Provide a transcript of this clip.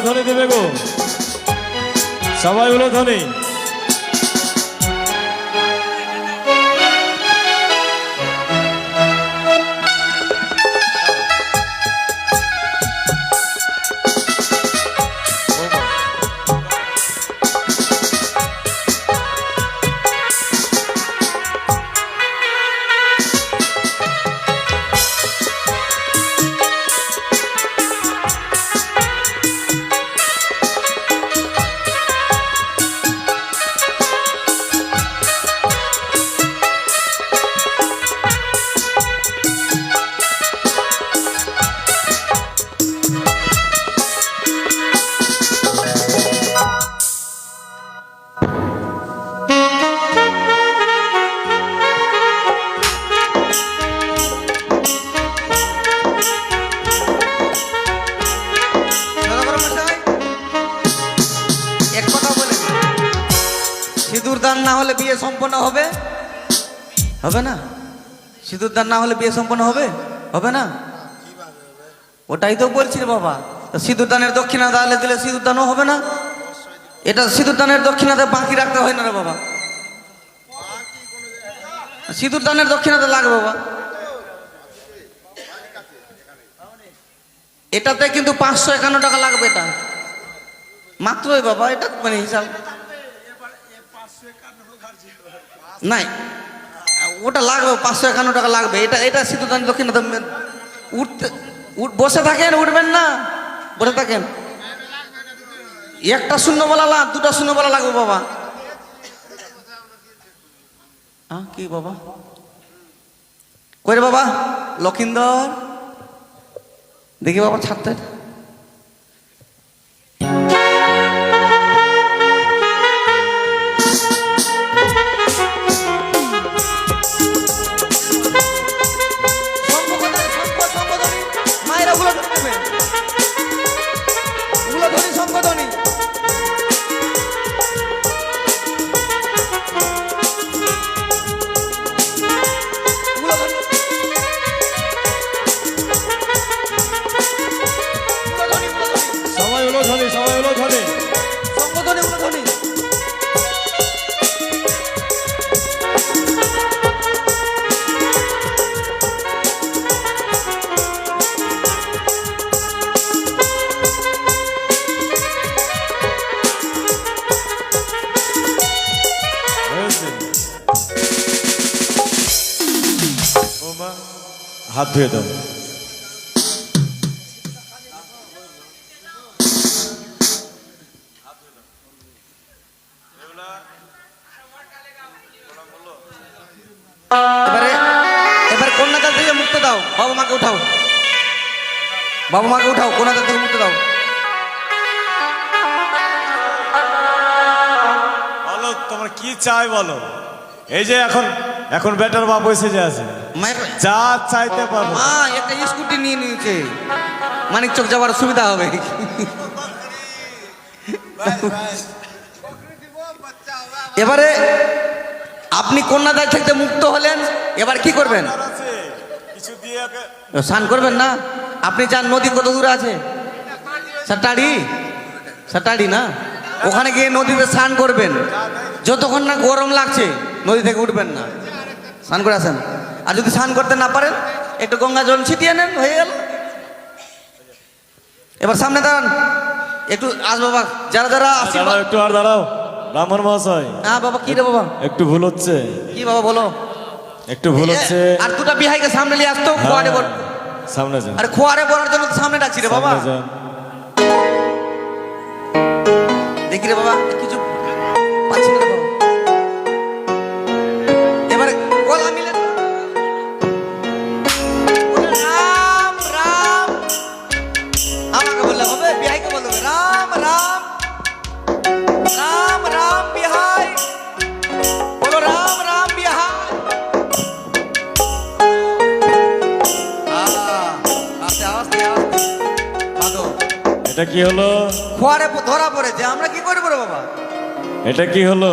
উলোধ্বনি দেবে গো, সবাই উলোধ্বনি। সিঁদুর দান না হলে বিয়ে সম্পন্ন হবে? হবে না? সিঁদুর দান না হলে বিয়ে সম্পন্ন হবে? হবে না? ওটাই তো বলছি রে বাবা। সিঁদুর দানের দক্ষিণা তাহলে দিলে সিঁদুর দানও হবে না? এটা সিঁদুর দানের দক্ষিণাতে বাকি রাখতে হয় না রে বাবা। সিঁদুর দানের দক্ষিণাতে লাগবে বাবা। এটাতে কিন্তু 551 টাকা লাগবে। এটা মাত্রই বাবা, এটা মানে হিসাব নাই, ওটা লাগবে 551 টাকা লাগবে। এটা এটা সিঁদুর দানের দক্ষিণাতে উঠতে বসে থাকেন, উঠবেন না, বসে থাকেন। একটা শূন্য বলা দুটা শূন্য বলা লাগবে বাবা। কি বাবা কই রে বাবা? লক্ষিন্দর দেখি বাবা ছাড়তে। হাত ধুয়ে দাও। এবার কন্যাদান থেকে মুক্ত দাও। বাবা মাকে উঠাও, বাবা মাকে উঠাও, কন্যাদান থেকে মুক্ত দাও। বলো তোমার কি চাই বলো। এই যে এখন এখন বেটার বাপ এসে যে আছে, যা চাইতে পারো। মা একটা স্কুটি নিয়ে নিয়েছে, মানিক চক যাওয়ার সুবিধা হবে। এবারে আপনি কন্যাদায় থেকে মুক্ত হলেন, এবার কি করবেন? স্নান করবেন না? আপনি যান, নদী কত দূরে আছে? সাটাড়ি না, ওখানে গিয়ে নদীতে স্নান করবেন। যতক্ষণ না গরম লাগছে নদী থেকে উঠবেন না, স্নান করে আসেন। আর যদি স্নান করতে না পারেন একটু গঙ্গা জল ছিটিয়ে নেন, হয়ে গেল। এবার সামনে দাঁড়ান, একটু আস বাবা, যারা যারা একটু আর দাঁড়াও। ব্রাহ্মণ মহাশয়। হ্যাঁ বাবা, কি রে বাবা? একটু ভুল হচ্ছে। কি বাবা বলো? একটু ভুল হচ্ছে। আর দুটা বিহাইকে সামনে নিয়ে আসতো, খোয়ারে বল। সামনে যান। আরে খোয়ারে বলার জন্য সামনে ডাকছি রে বাবা। দেখি রে বাবা, কিছু পাচ্ছি না রে বাবা। এবারে গলা মিলে রাম রাম, আমাকে বললে হবে, বিহাইকে বলতে হবে রাম রাম রাম রাম বিহাই, বলো রাম রাম বিহাই। এটা কি হলো? খোয়ারে ধরা পড়েছে, আমরা কি করবো রে বাবা? এটা কি হলো?